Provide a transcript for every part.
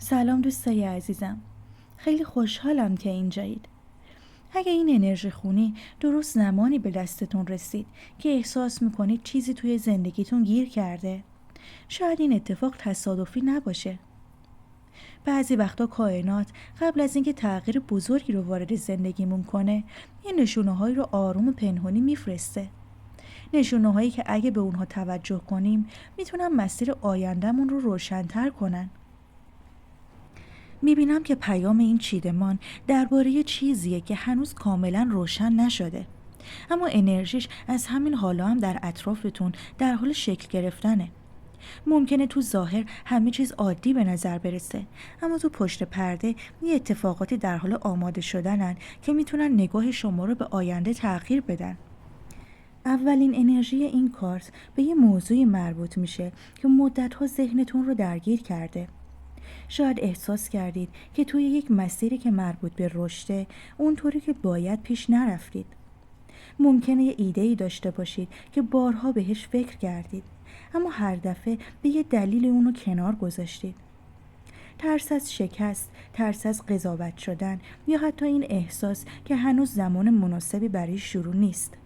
سلام دوستای عزیزم. خیلی خوشحالم که اینجایید. اگه این انرژی خونی درست زمانی به دستتون رسید که احساس میکنید چیزی توی زندگیتون گیر کرده، شاید این اتفاق تصادفی نباشه. بعضی وقتا کائنات قبل از اینکه تغییر بزرگی رو وارد زندگیمون کنه، یه نشونه‌هایی رو آروم و پنهانی میفرسته. نشونه‌هایی که اگه به اونها توجه کنیم، میتونن مسیر آیندهمون رو روشن‌تر کنن. میبینم که پیام این چیدمان درباره چیزیه که هنوز کاملا روشن نشده، اما انرژیش از همین حالا هم در اطرافتون در حال شکل گرفتنه. ممکنه تو ظاهر همه چیز عادی به نظر برسه، اما تو پشت پرده یه اتفاقاتی در حال آماده شدنن که میتونن نگاه شما رو به آینده تغییر بدن. اولین انرژی این کارت به یه موضوعی مربوط میشه که مدت‌ها ذهنتون رو درگیر کرده. شاید احساس کردید که توی یک مسیری که مربوط به رشته، اونطوری که باید پیش نرفتید. ممکنه یه ایده‌ای داشته باشید که بارها بهش فکر کردید، اما هر دفعه به یه دلیل اونو کنار گذاشتید. ترس از شکست، ترس از قضاوت شدن، یا حتی این احساس که هنوز زمان مناسبی برای شروع نیست.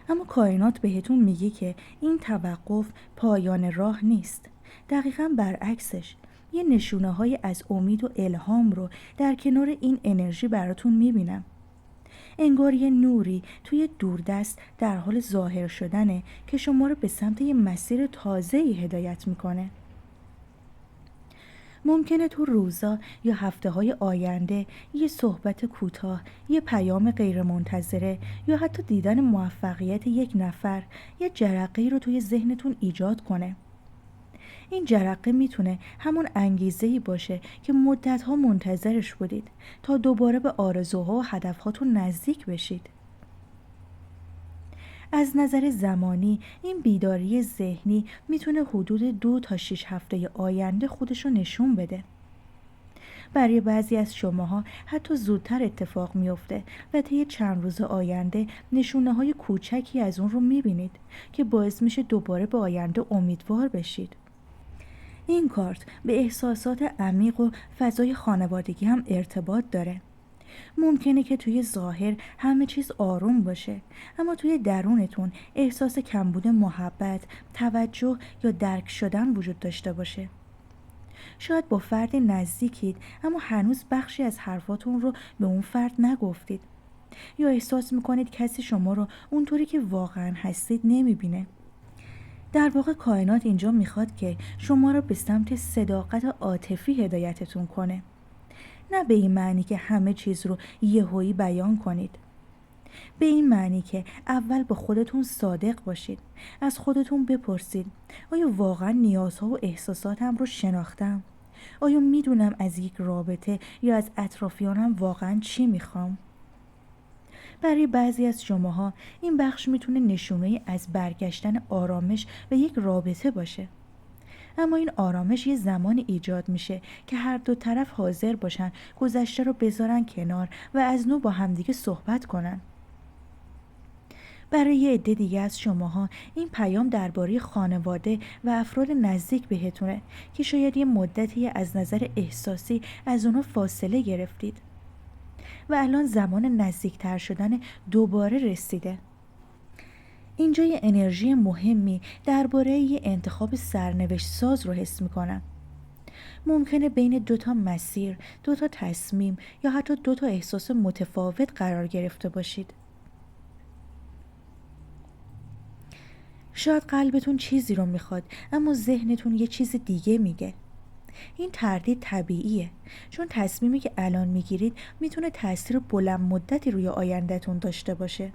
اما کائنات بهتون میگه که این توقف پایان راه نیست. دقیقاً برعکسش، یه نشونه های از امید و الهام رو در کنار این انرژی براتون میبینم. انگار یه نوری توی دوردست در حال ظاهر شدنه که شما رو به سمت یه مسیر تازه‌ای هدایت میکنه. ممکنه تو روزا یا هفته‌های آینده یه صحبت کوتاه، یه پیام غیرمنتظره، یا حتی دیدن موفقیت یک نفر یه جرقه‌ای رو توی ذهنتون ایجاد کنه. این جرقه میتونه همون انگیزه‌ای باشه که مدت‌ها منتظرش بودید تا دوباره به آرزوها و هدفهاتون نزدیک بشید. از نظر زمانی این بیداری ذهنی میتونه حدود 2 تا 6 هفته آینده خودشو نشون بده. برای بعضی از شماها حتی زودتر اتفاق میفته و طی چند روز آینده نشونه‌های کوچکی از اون رو میبینید که باعث میشه دوباره به آینده امیدوار بشید. این کارت به احساسات عمیق و فضای خانوادگی هم ارتباط داره. ممکنه که توی ظاهر همه چیز آروم باشه، اما توی درونتون احساس کمبود محبت، توجه یا درک شدن وجود داشته باشه. شاید با فرد نزدیکید، اما هنوز بخشی از حرفاتون رو به اون فرد نگفتید، یا احساس میکنید کسی شما رو اونطوری که واقعا هستید نمیبینه. در واقع کائنات اینجا میخواد که شما را به سمت صداقت عاطفی هدایتتون کنه. نه به این معنی که همه چیز رو یهویی بیان کنید. به این معنی که اول با خودتون صادق باشید. از خودتون بپرسید: آیا واقعا نیازها و احساساتم رو شناختم؟ آیا میدونم از یک رابطه یا از اطرافیانم واقعا چی میخوام؟ برای بعضی از شماها این بخش میتونه نشونه‌ای از برگشتن آرامش به یک رابطه باشه. اما این آرامش یه زمان ایجاد میشه که هر دو طرف حاضر باشن گذشته رو بذارن کنار و از نو با همدیگه صحبت کنن. برای یه عده دیگه از شماها این پیام درباره خانواده و افراد نزدیک بهتونه که شاید یه مدتی از نظر احساسی از اونا فاصله گرفتید و الان زمان نزدیکتر شدن دوباره رسیده. اینجا یه انرژی مهمی درباره یه انتخاب سرنوشت ساز رو حس میکنم. ممکنه بین 2 تا مسیر، 2 تا تصمیم یا حتی 2 تا احساس متفاوت قرار گرفته باشید. شاید قلبتون چیزی رو میخواد، اما ذهنتون یه چیز دیگه میگه. این تردید طبیعیه، چون تصمیمی که الان میگیرید میتونه تأثیر بلند مدتی روی آیندهتون داشته باشه.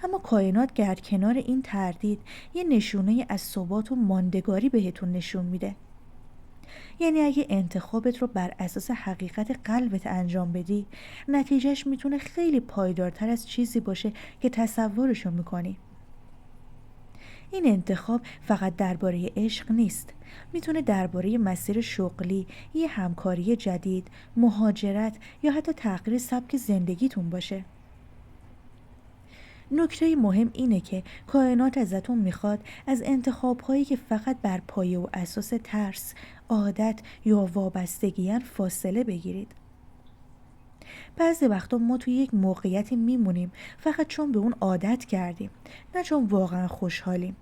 اما کائنات در کنار این تردید یه نشونه از ثبات و ماندگاری بهتون نشون میده. یعنی اگه انتخابت رو بر اساس حقیقت قلبت انجام بدی، نتیجهش میتونه خیلی پایدارتر از چیزی باشه که تصورشو میکنی. این انتخاب فقط درباره عشق نیست. میتونه درباره مسیر شغلی، یه همکاری جدید، مهاجرت یا حتی تغییر سبک زندگیتون باشه. نکته مهم اینه که کائنات ازتون میخواد از انتخاب‌هایی که فقط بر پایه و اساس ترس، عادت یا وابستگی‌اند فاصله بگیرید. بعضی وقتا ما توی یک موقعیتی میمونیم فقط چون به اون عادت کردیم، نه چون واقعا خوشحالیم.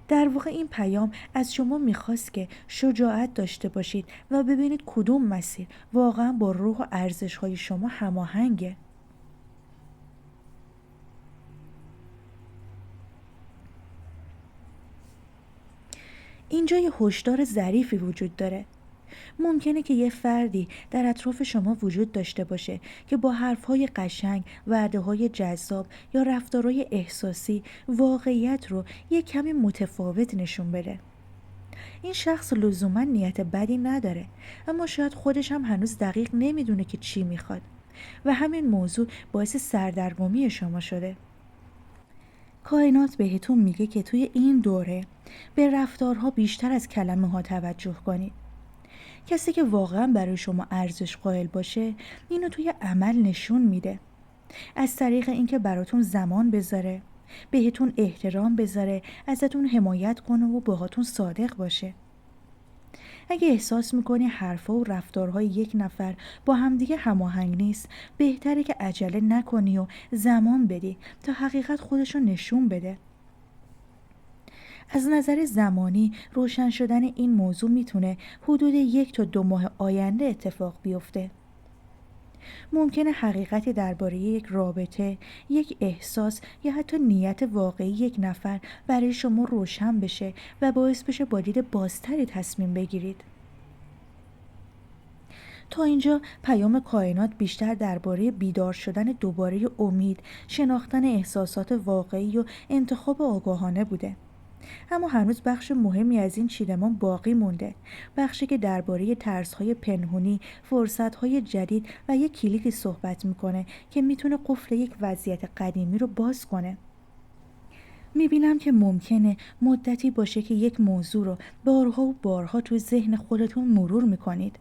در واقع این پیام از شما میخواست که شجاعت داشته باشید و ببینید کدوم مسیر واقعا با روح و ارزش‌های شما هماهنگه. اینجا یه هشدار ظریفی وجود داره. ممکنه که یه فردی در اطراف شما وجود داشته باشه که با حرفهای قشنگ، وعده‌های جذاب یا رفتارهای احساسی واقعیت رو یه کمی متفاوت نشون بده. این شخص لزوما نیت بدی نداره، اما شاید خودش هم هنوز دقیق نمیدونه که چی میخواد و همین موضوع باعث سردرگمی شما شده. کائنات بهتون میگه که توی این دوره به رفتارها بیشتر از کلمه ها توجه کنید. کسی که واقعا برای شما ارزش قائل باشه اینو توی عمل نشون میده، از طریق اینکه براتون زمان بذاره، بهتون احترام بذاره، ازتون حمایت کنه و باهاتون صادق باشه. اگه احساس میکنی حرفا و رفتارهای یک نفر با همدیگه هماهنگ نیست، بهتره که عجله نکنی و زمان بدی تا حقیقت خودشو نشون بده. از نظر زمانی روشن شدن این موضوع میتونه حدود 1 تا 2 ماه آینده اتفاق بیفته. ممکنه حقیقتی درباره یک رابطه، یک احساس یا حتی نیت واقعی یک نفر برای شما روشن بشه و باعث بشه با دید بازتری تصمیم بگیرید. تا اینجا پیام کائنات بیشتر درباره بیدار شدن دوباره امید، شناختن احساسات واقعی و انتخاب آگاهانه بوده. اما هنوز بخش مهمی از این چیدمان باقی مونده، بخشی که درباره ترس‌های پنهونی، فرصت‌های جدید و یک کلیدی صحبت میکنه که میتونه قفل یک وضعیت قدیمی رو باز کنه. میبینم که ممکنه مدتی باشه که یک موضوع رو بارها و بارها توی ذهن خودتون مرور میکنید.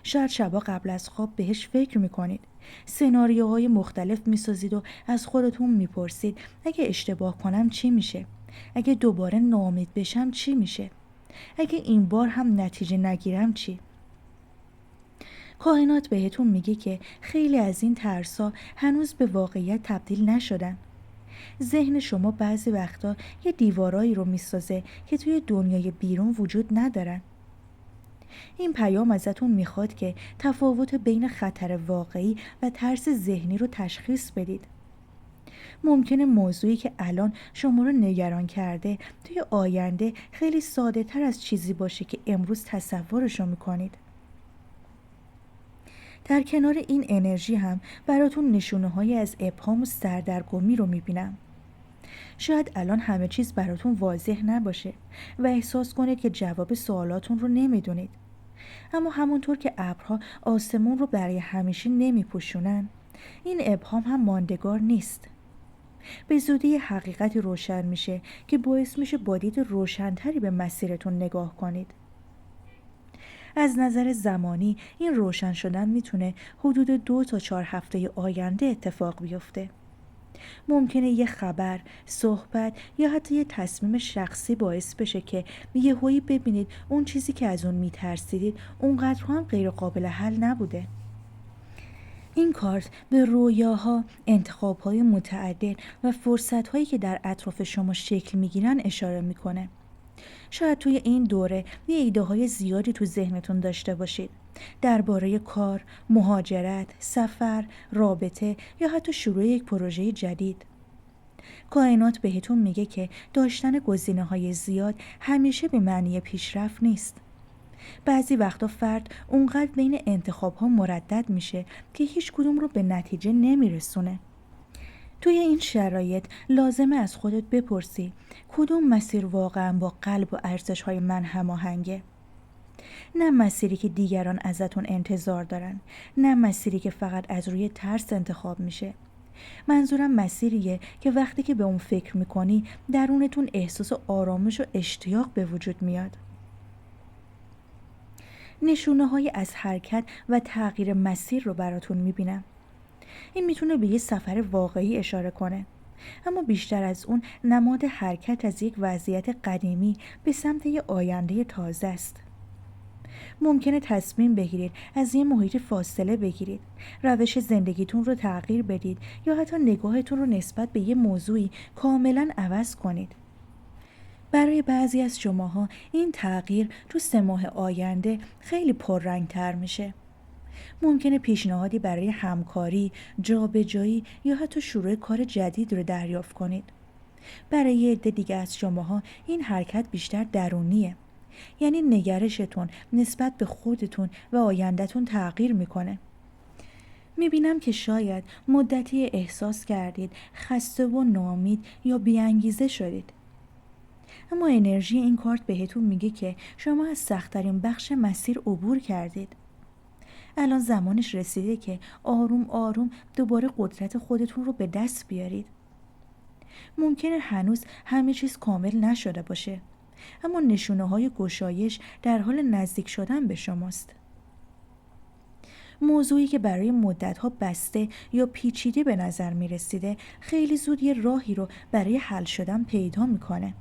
شاید شبا قبل از خواب بهش فکر میکنید، سناریوهای مختلف میسازید و از خودتون میپرسید اگه اشتباه کنم چی میشه؟ اگه دوباره ناامید بشم چی میشه؟ اگه این بار هم نتیجه نگیرم چی؟ کائنات بهتون میگه که خیلی از این ترسا هنوز به واقعیت تبدیل نشدن. ذهن شما بعضی وقتا یه دیوارایی رو میسازه که توی دنیای بیرون وجود ندارن. این پیام ازتون میخواد که تفاوت بین خطر واقعی و ترس ذهنی رو تشخیص بدید. ممکنه موضوعی که الان شما رو نگران کرده توی آینده خیلی ساده تر از چیزی باشه که امروز تصورش رو میکنید. در کنار این انرژی هم براتون نشونه های از ابهام و سردرگمی رو میبینم. شاید الان همه چیز براتون واضح نباشه و احساس کنید که جواب سوالاتون رو نمیدونید. اما همونطور که ابرها آسمون رو برای همیشه نمیپوشونن، این ابهام هم ماندگار نیست. به زودی حقیقتی روشن میشه که باعث میشه با دید روشنتری به مسیرتون نگاه کنید. از نظر زمانی این روشن شدن میتونه حدود 2 تا 4 هفته آینده اتفاق بیفته. ممکنه یه خبر، صحبت یا حتی یه تصمیم شخصی باعث بشه که یهویی ببینید اون چیزی که از اون میترسیدید اونقدر هم غیر قابل حل نبوده. این کارت به رویاها، انتخاب‌های متعدد و فرصت‌هایی که در اطراف شما شکل می‌گیرن اشاره می‌کنه. شاید توی این دوره یه ایده‌های زیادی تو ذهنتون داشته باشید درباره کار، مهاجرت، سفر، رابطه یا حتی شروع یک پروژه جدید. کائنات بهتون میگه که داشتن گزینه‌های زیاد همیشه به معنی پیشرفت نیست. بعضی وقتا فرد اونقدر بین انتخاب‌ها مردد میشه که هیچ کدوم رو به نتیجه نمیرسونه. توی این شرایط لازمه از خودت بپرسی کدوم مسیر واقعا با قلب و ارزش‌های من هماهنگه؟ نه مسیری که دیگران ازتون انتظار دارن، نه مسیری که فقط از روی ترس انتخاب میشه. منظورم مسیریه که وقتی که به اون فکر میکنی درونتون احساس آرامش و اشتیاق به وجود میاد. نشونه های از حرکت و تغییر مسیر رو براتون میبینم. این میتونه به یه سفر واقعی اشاره کنه، اما بیشتر از اون نماد حرکت از یک وضعیت قدیمی به سمت یه آینده تازه است. ممکنه تصمیم بگیرید از یه محیط فاصله بگیرید، روش زندگیتون رو تغییر بدید یا حتی نگاهتون رو نسبت به یه موضوعی کاملا عوض کنید. برای بعضی از شماها این تغییر تو 3 ماه آینده خیلی پررنگ‌تر میشه. ممکنه پیشنهادی برای همکاری، جابجایی یا حتی شروع کار جدید رو دریافت کنید. برای یه عده دیگه از شماها این حرکت بیشتر درونیه. یعنی نگرشتون نسبت به خودتون و آیندهتون تغییر میکنه. میبینم که شاید مدتی احساس کردید خسته و ناامید یا بی‌انگیزه شدید. اما انرژی این کارت بهتون میگه که شما از سخت‌ترین بخش مسیر عبور کردید. الان زمانش رسیده که آروم آروم دوباره قدرت خودتون رو به دست بیارید. ممکنه هنوز همه چیز کامل نشده باشه، اما نشونه‌های گشایش در حال نزدیک شدن به شماست. موضوعی که برای مدت‌ها بسته یا پیچیده به نظر می‌رسیده خیلی زود یه راهی رو برای حل شدن پیدا می‌کنه.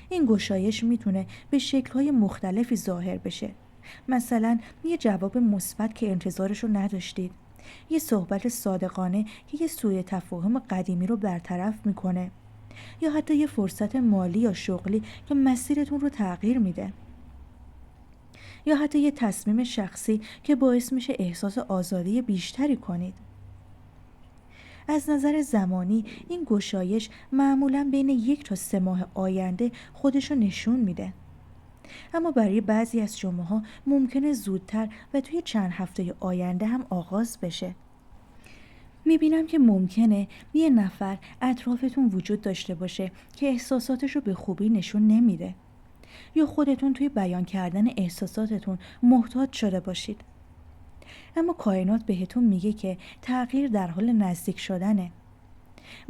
این گشایش میتونه به شکل‌های مختلفی ظاهر بشه. مثلا یه جواب مثبت که انتظارش رو نداشتید، یه صحبت صادقانه که یه سوء تفاهم قدیمی رو برطرف میکنه، یا حتی یه فرصت مالی یا شغلی که مسیرتون رو تغییر میده، یا حتی یه تصمیم شخصی که باعث میشه احساس آزادی بیشتری کنید. از نظر زمانی این گشایش معمولاً بین 1 تا 3 ماه آینده خودشو نشون میده. اما برای بعضی از شماها ممکنه زودتر و توی چند هفته آینده هم آغاز بشه. میبینم که ممکنه یه نفر اطرافتون وجود داشته باشه که احساساتش رو به خوبی نشون نمیده، یا خودتون توی بیان کردن احساساتتون محتاط شده باشید. اما کائنات بهتون میگه که تغییر در حال نزدیک شدنه.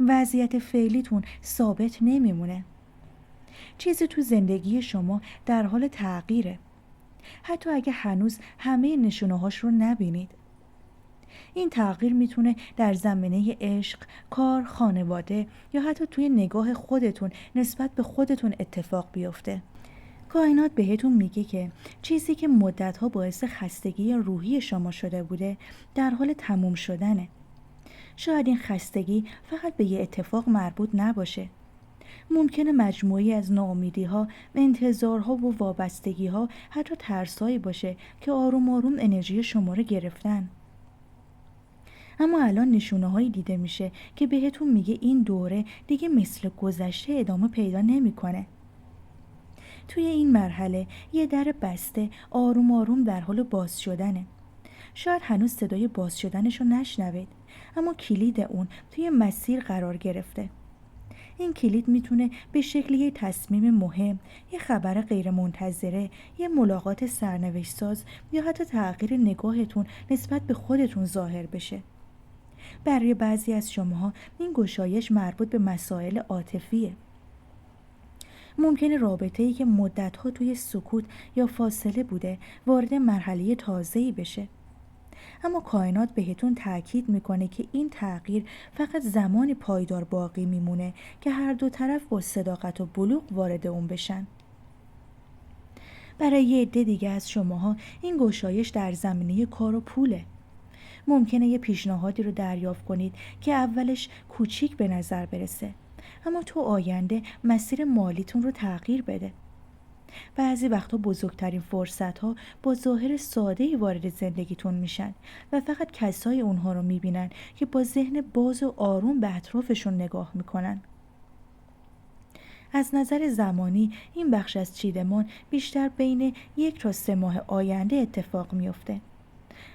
وضعیت فعلیتون ثابت نمیمونه. چیزی تو زندگی شما در حال تغییره، حتی اگه هنوز همه نشونه‌هاش رو نبینید. این تغییر میتونه در زمینه عشق، کار، خانواده یا حتی توی نگاه خودتون نسبت به خودتون اتفاق بیفته. کائنات بهتون میگه که چیزی که مدت‌ها باعث خستگی روحی شما شده بوده در حال تموم شدنه. شاید این خستگی فقط به یه اتفاق مربوط نباشه. ممکنه مجموعی از ناامیدی‌ها، انتظارها و وابستگی‌ها، حتی ترسایی باشه که آروم آروم انرژی شما رو گرفتن. اما الان نشونه‌هایی دیده میشه که بهتون میگه این دوره دیگه مثل گذشته ادامه پیدا نمی‌کنه. توی این مرحله یه در بسته آروم آروم در حال باز شدنه. شاید هنوز صدای باز شدنشو نشنوید، اما کلید اون توی مسیر قرار گرفته. این کلید میتونه به شکل یه تصمیم مهم، یه خبر غیر منتظره، یه ملاقات سرنوشت‌ساز یا حتی تغییر نگاهتون نسبت به خودتون ظاهر بشه. برای بعضی از شماها این گشایش مربوط به مسائل عاطفیه. ممکنه رابطه‌ای که مدت‌ها توی سکوت یا فاصله بوده وارد مرحله تازه‌ای بشه. اما کائنات بهتون تاکید میکنه که این تغییر فقط زمانی پایدار باقی میمونه که هر دو طرف با صداقت و بلوغ وارد اون بشن. برای یه عده دیگه از شماها این گشایش در زمینه کار و پوله. ممکنه یه پیشنهادی رو دریافت کنید که اولش کوچیک به نظر برسه، اما تو آینده مسیر مالیتون رو تغییر بده. بعضی وقتا بزرگترین فرصت‌ها با ظاهر ساده‌ای وارد زندگیتون میشن و فقط کسای اونها رو میبینن که با ذهن باز و آروم به اطرافشون نگاه میکنن. از نظر زمانی این بخش از چیدمان بیشتر بین 1 تا 3 ماه آینده اتفاق میفته.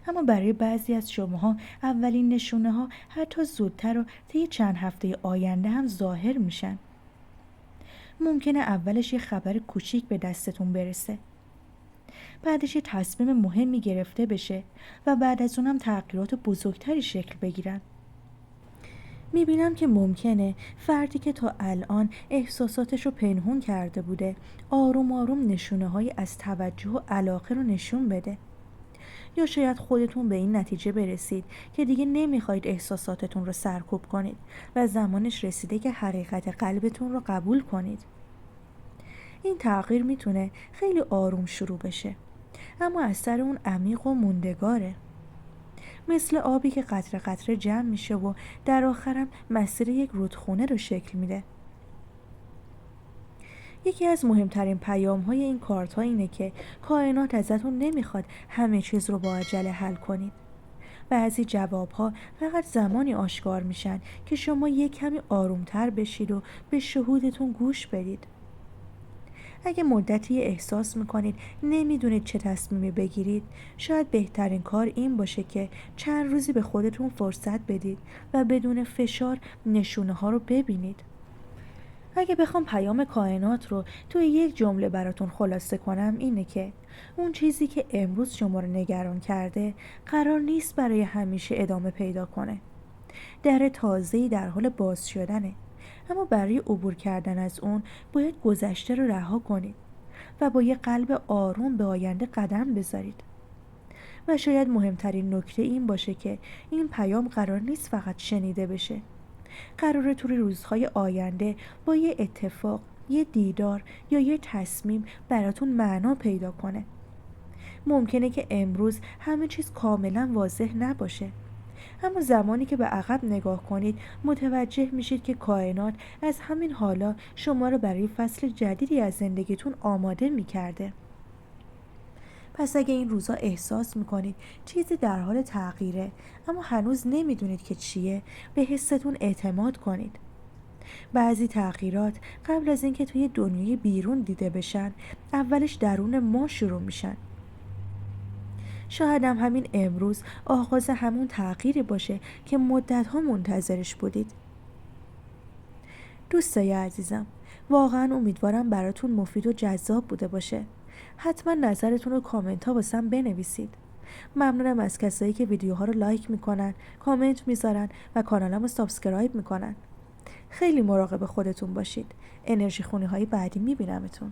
اما برای بعضی از شماها اولین نشونه‌ها حتی زودتر و طی چند هفته آینده هم ظاهر میشن. ممکنه اولش یه خبر کوچیک به دستتون برسه، بعدش یه تصمیم مهمی گرفته بشه و بعد از اونم تغییرات بزرگتری شکل بگیرن. میبینم که ممکنه فردی که تا الان احساساتش رو پنهون کرده بوده آروم آروم نشونه‌هایی از توجه و علاقه رو نشون بده، یا شاید خودتون به این نتیجه برسید که دیگه نمیخواید احساساتتون رو سرکوب کنید و زمانش رسیده که حقیقت قلبتون رو قبول کنید. این تغییر میتونه خیلی آروم شروع بشه، اما اثر اون عمیق و موندگاره. مثل آبی که قطره قطره جمع میشه و در آخرم مسیر یک رودخونه رو شکل میده. یکی از مهمترین پیام‌های این کارت‌ها اینه که کائنات ازتون نمیخواد همه چیز رو با عجله حل کنید. بعضی جواب‌ها فقط زمانی آشکار میشن که شما یک کمی آرومتر بشید و به شهودتون گوش بدید. اگه مدتی احساس میکنید نمیدونید چه تصمیمی بگیرید، شاید بهترین کار این باشه که چند روزی به خودتون فرصت بدید و بدون فشار نشونه ها رو ببینید. اگه بخوام پیام کائنات رو توی یک جمله براتون خلاصه کنم اینه که اون چیزی که امروز شما رو نگران کرده قرار نیست برای همیشه ادامه پیدا کنه. در تازه‌ای در حال باز شدنه، اما برای عبور کردن از اون باید گذشته رو رها کنید و با یه قلب آروم به آینده قدم بذارید. و شاید مهمترین نکته این باشه که این پیام قرار نیست فقط شنیده بشه. قراره توی روزهای آینده با یه اتفاق، یه دیدار یا یه تصمیم براتون معنا پیدا کنه. ممکنه که امروز همه چیز کاملا واضح نباشه، اما زمانی که به عقب نگاه کنید متوجه میشید که کائنات از همین حالا شما رو برای فصل جدیدی از زندگیتون آماده میکرده. پس اگه این روزا احساس میکنید چیزی در حال تغییره اما هنوز نمیدونید که چیه، به حستون اعتماد کنید. بعضی تغییرات قبل از اینکه توی دنیای بیرون دیده بشن، اولش درون ما شروع میشن. شاید هم همین امروز آغاز همون تغییری باشه که مدت‌ها منتظرش بودید. دوستای عزیزم، واقعا امیدوارم براتون مفید و جذاب بوده باشه. حتما نظرتون رو کامنت ها واسم بنویسید. ممنونم از کسایی که ویدیوها رو لایک میکنن، کامنت میذارن و کانالم رو سابسکرایب میکنن. خیلی مراقب خودتون باشید. انرژی خونی های بعدی میبینمتون.